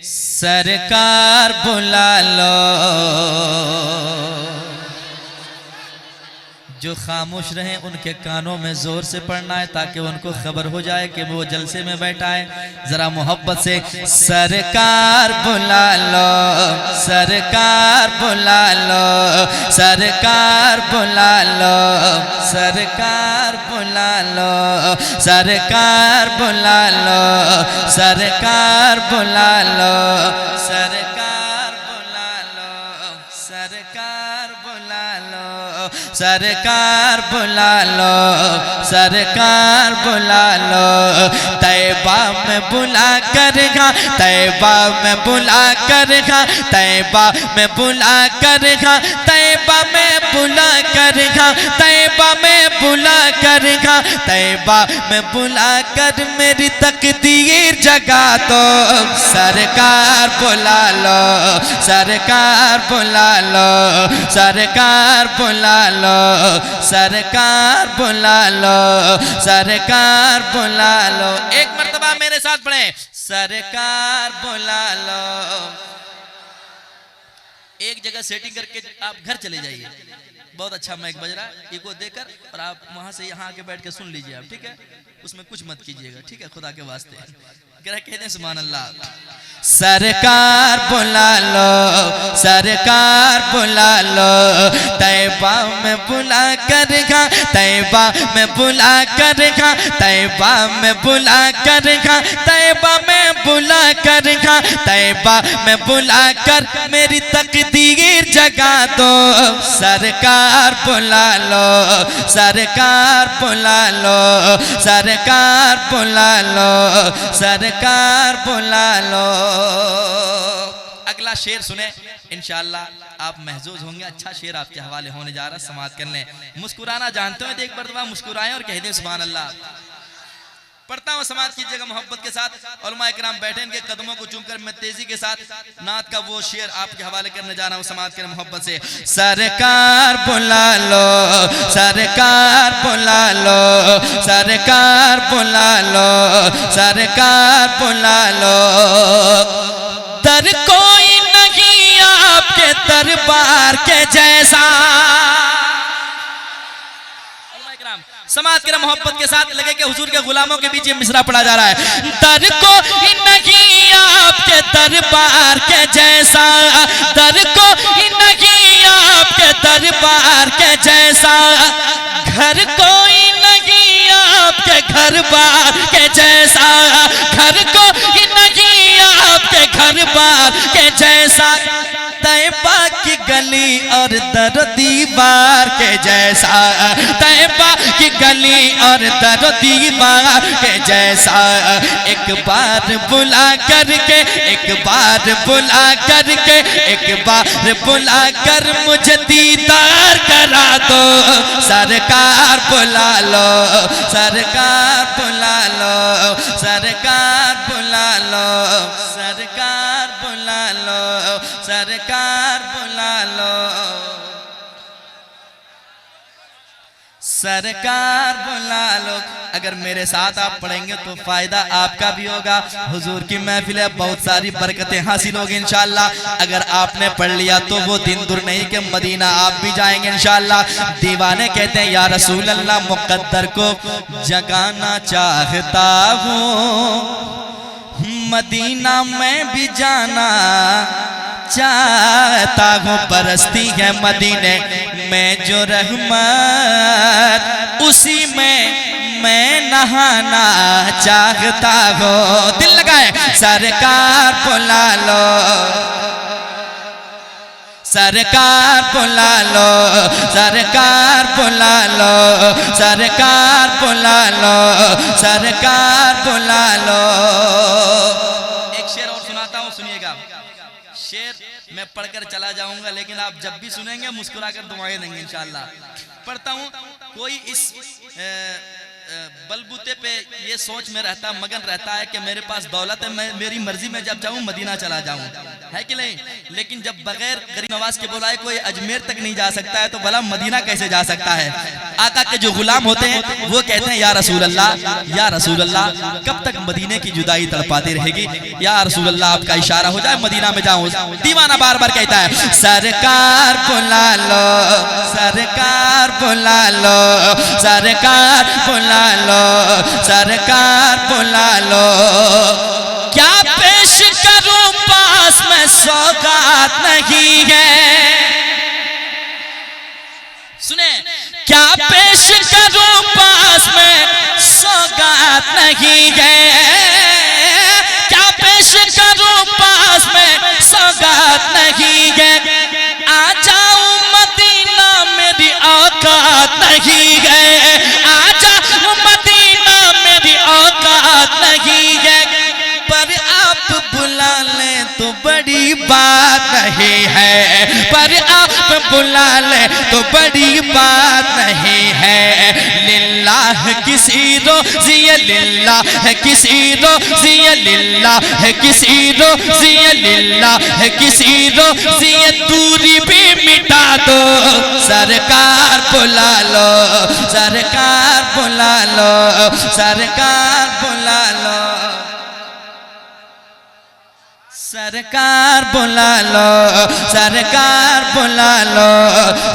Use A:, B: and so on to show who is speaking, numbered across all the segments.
A: सरकार बुला लो। जो खामोश रहे उनके कानों में जोर से पढ़ना है ताकि उनको खबर हो जाए कि वो जलसे में बैठा है। जरा मोहब्बत से सरकार बुला लो, सरकार बुला लो, सरकार बुला लो, सरकार बुला लो, सरकार बुला लो, सरकार बुला लो, सरकार बुला लो, सरकार बुला लो, सरकार बुला लो, सरकार बुला लो। तैबा में बुला कर खा, तैबा में बुला कर खा, तैबा में बुला कर खा, तैबा में बुला कर खा, तैबा में बुला कर खा, तैबा में बुला कर मेरी तकदीर जगा दो। सरकार बुला लो, सरकार बुला लो, सरकार बुला लो, सरकार बुला लो, सरकार बुला लो। एक मर्तबा मेरे साथ पढ़े, सरकार बुला लो। एक जगह सेटिंग करके आप घर चले जाइए, बहुत अच्छा माइक बज रहा है, इको देकर, और आप वहां से यहाँ आके बैठ के सुन लीजिए आप, ठीक है? उसमें कुछ मत कीजिएगा, ठीक है? खुदा के वास्ते कहते हैं सुभान अल्लाह। सरकार बुला लो, सरकार बुला लो। तैबा में बुला कर खा, तैबा में बुला कर खा, तैबा में बुला कर खा, तैबा में बुला कर खा, तैबा में बुला कर मेरी तकदीर जगा दो। सरकार बुला लो, सरकार बुला लो, सरकार बुला लो, सरकार बुला लो। अगला शेर सुने, इंशाअल्लाह आप महजूज होंगे। अच्छा शेर आपके हवाले होने जा रहा है, समाअत करने। मुस्कुराना जानते हो, एक मरतबा मुस्कुराएं और कह दें सुभान अल्लाह। पढ़ता हूँ, समाअत कीजिएगा मोहब्बत के साथ। उलमा इकराम बैठे, इनके कदमों को चूमकर मैं तेजी के साथ नात का वो शेर आपके हवाले करने जा रहा हूँ। समाअत करें मोहब्बत से। सरकार बुला लो, सरकार बुला लो, सरकार बुला लो, सरकार बुला लो। दर कोई नहीं आपके दरबार के जैसा। समाज के मोहब्बत के साथ लगे कि हुजूर के गुलामों के बीच ये मिसरा पढ़ा जा रहा है। दर को नहीं आपके दरबार के जैसा, दर को नहीं आपके दरबार के जैसा, घर कोई नहीं आपके घर बार के जैसा, घर को नहीं आपके घर बार के जैसा। तैबा की गली और दर दीवार के जैसा, तैबा की गली और दर दीवार के जैसा। एक बार बुला करके, एक बार बुला करके, एक बार बुला कर मुझे दीदार करा दो। सरकार बुला लो, सरकार बुला लो, सरकार बुला लो, सरकार बुला लो, सरकार बुला लो, सरकार बुला लो। अगर मेरे साथ आप पढ़ेंगे तो फायदा आपका भी होगा, हुजूर की महफिल है, बहुत सारी बरकतें हासिल होगी इंशाअल्लाह। अगर आपने पढ़ लिया तो वो दिन दूर नहीं कि मदीना आप भी जाएंगे इंशाअल्लाह। दीवाने कहते हैं या रसूल अल्लाह, मुकद्दर को जगाना चाहता हूँ, मदीना में भी जाना चाहता हूँ। बरसती है मदीने में जो रहमत, उसी में मैं नहाना चाहता हूँ। दिल लगाए, सरकार बुला लो, सरकार बुला लो, सरकार बुला लो, सरकार बुला लो, सरकार बुला लो। एक शेर और सुनाता हूँ, सुनिएगा। शेर मैं पढ़कर चला जाऊंगा, लेकिन आप जब भी सुनेंगे मुस्कुराकर दुआएं देंगे इंशाअल्लाह। पढ़ता हूँ। कोई इस बलबूते पे ये सोच में रहता, मगन रहता है कि मेरे पास दौलत है, मैं मेरी मर्जी में जब जाऊं मदीना चला जाऊं, है कि नहीं? लेकिन जब बगैर गरीब नवाज के बुलाए कोई अजमेर तक नहीं जा सकता है तो भला मदीना कैसे जा सकता है? आका के जो गुलाम होते हैं वो कहते हैं या रसूल अल्लाह, या रसूल अल्लाह, कब तक मदीने की जुदाई तड़पाती रहेगी? या रसूल अल्लाह, आपका इशारा हो जाए मदीना में जाऊं। दीवाना बार बार कहता है सरकार बुला लो, सरकार बुला लो, सरकार बुला लो, सरकार बुला लो। क्या पेश करूं पास में सौगात नहीं है? सुने, क्या पेश करूं पास में सौगात नहीं है? क्या पेश करूं पास में सौगात नहीं है? आ जाऊं मदीना मेरी औकात नहीं है, आ जाऊं मदीना मेरी औकात नहीं है। पर आप बुला लें तो बड़ी बात नहीं है, पर आप बुला लें तो बड़ी बात नहीं है। लिल्लाह किसी रोज़ी, लिल्लाह है किसी रोज़ी, लिल्लाह है किसी रोज़ी, लिल्लाह है किसी रोज़ी, दूरी भी मिटा दो। सरकार बुला लो, सरकार बुला लो, सरकार बुला लो, सरकार बुला लो, सरकार बुला लो,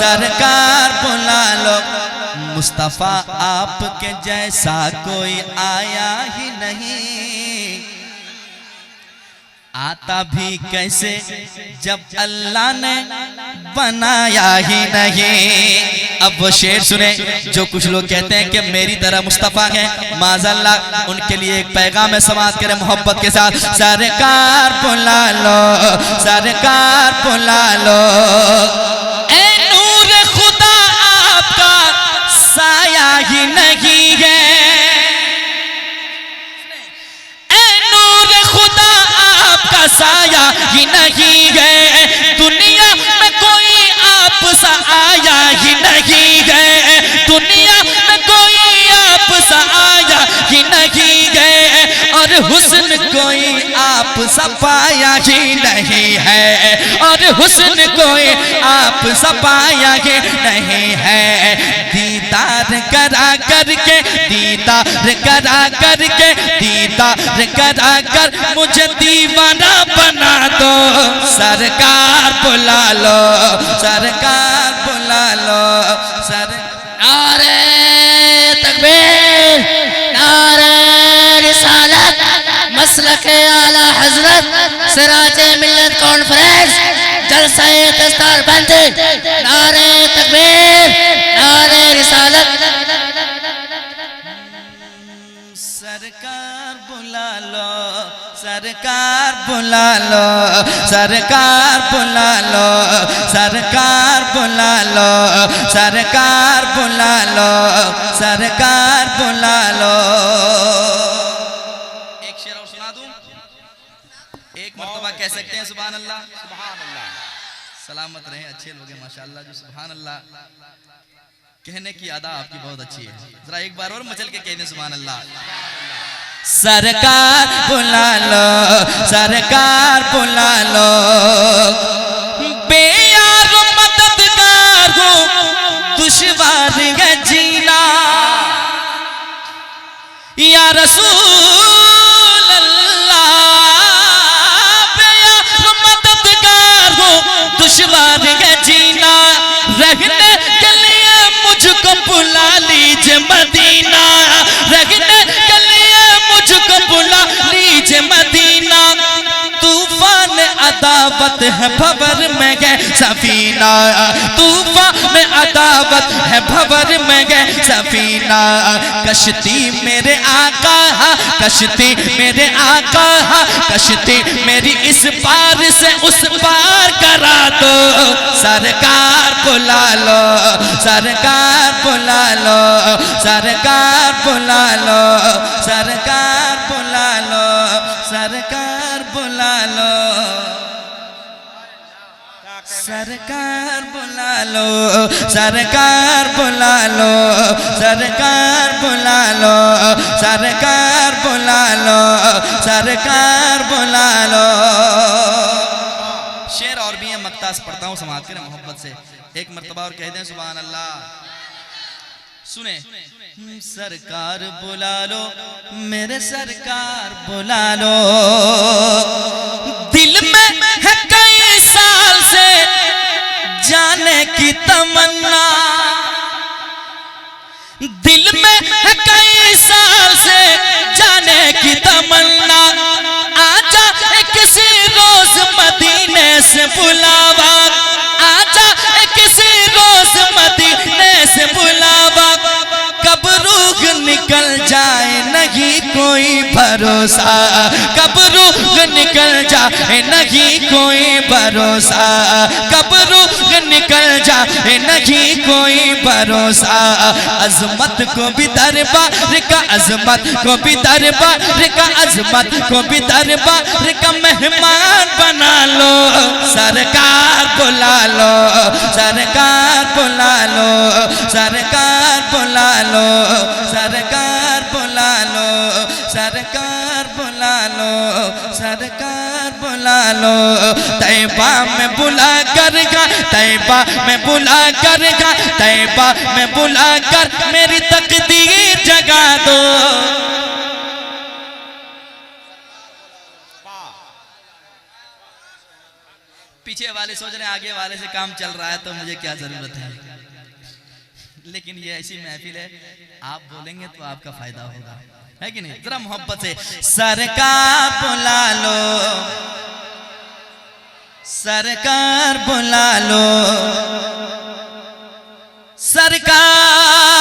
A: सरकार बुला लो। मुस्तफा आपके जैसा कोई आया ही नहीं, आता भी कैसे जब अल्लाह ने बनाया ही नहीं। अब वो शेर सुने जो कुछ लोग कहते हैं कि मेरी तरह मुस्तफ़ा है, माज़अल्लाह, उनके लिए एक पैगाम है, समाज करे मोहब्बत के साथ। सरकार बुला लो, सरकार बुला लो, ए नूर खुदा आपका साया ही नहीं है, ए नूर खुदा आपका साया ही नहीं है। दुनिया में कोई आप सा आया ही नहीं है, दुनिया में कोई आप सा आया ही नहीं है। और हुस्न कोई आप सा पाया ही नहीं है, और हुस्न कोई आप सा पाया ही नहीं है। दीदार करा करके, दीदार करा करके, दीदार करा कर मुझे दीवाना बना दो। सरकार बुला लो, सरकार बुला लो,
B: नारे तकबीर, नारे रिसालत, मसलके आला हजरत, सिराजे मिल्लत कॉन्फ्रेंस, जलसा दस्तार बंदी। नारे तकबीर, नारे रिसालत।
A: सरकार बुला लो, सरकार बुला लो, सरकार बुला लो, सरकार बुला लो, सरकार बुला लो, सरकार बुला लो। एक शेर और सुना दूं, एक मर्तबा कह सकते हैं सुभान अल्लाह, सुभान अल्लाह। सलामत रहे, अच्छे लोग हैं माशाअल्लाह जो सुभान अल्लाह कहने की अदा आपकी बहुत अच्छी है। जरा एक बार और मचल के कहने सुभान अल्लाह। सरकार बुला लो, सरकार बुला लो, बेयार मददगार हो, दुश्वार है जीना। या रसूल अल्लाह, बेयार मददगार हो, दुश्वार है जीना। रहने के लिए मुझको बुला लीजिए मदीना, रहने के लिए मुझको बुला लीजिए मदीना। तूफान अदावत है भंवर में है सफीना, तूफान अदावत है भंवर में है सफीना। कश्ती मेरे आका, कश्ती मेरे आका, कश्ती मेरी इस पार से उस पार करा दो। सरकार बुला लो, सरकार बुला लो, सरकार बुला लो, सरकार बुला लो, सरकार बुला लो, सरकार बुला लो, सरकार बुला लो, सरकार बुला लो, सरकार बुला लो, सरकार बुला लो। साथ पढ़ता हूँ, समाज करें मोहब्बत से। एक मर्तबा और कह दें सुभान अल्लाह। सुने, सरकार बुला लो मेरे सरकार बुला लो, दिल में है कई साल से जाने की तमन्ना, दिल में है कई साल से जाने की तमन्ना, आजा किसी रोज मदीने से बुलावा, आजा किसी रोज मदीने से बुलावा, कब रूह निकल जाए नहीं कोई भरोसा, कब रूह निकल जाए नहीं कोई भरोसा, कब रूह निकल जाए नहीं कोई भरोसा, अजमत को भी दरबार का, अजमत को भी दरबार का, अजमत को भी दरबार का मेहमान बना लो, सरकार बुला लो, सरकार बुला लो, सरकार बुला लो, सरकार बुला लो, सरकार बुला लो, सरकार बुला लो, तैबा में बुला कर गा, तैबा में बुला कर गा, तैबा में बुला कर मेरी तकदीर जगा दो। पीछे वाले सोच रहे हैं आगे वाले से काम चल रहा है तो मुझे क्या जरूरत है, लेकिन ये ऐसी महफिल है, आप बोलेंगे तो आपका फायदा होगा, है कि नहीं? जरा मोहब्बत से सरकार बुला लो, सरकार बुला लो, सरकार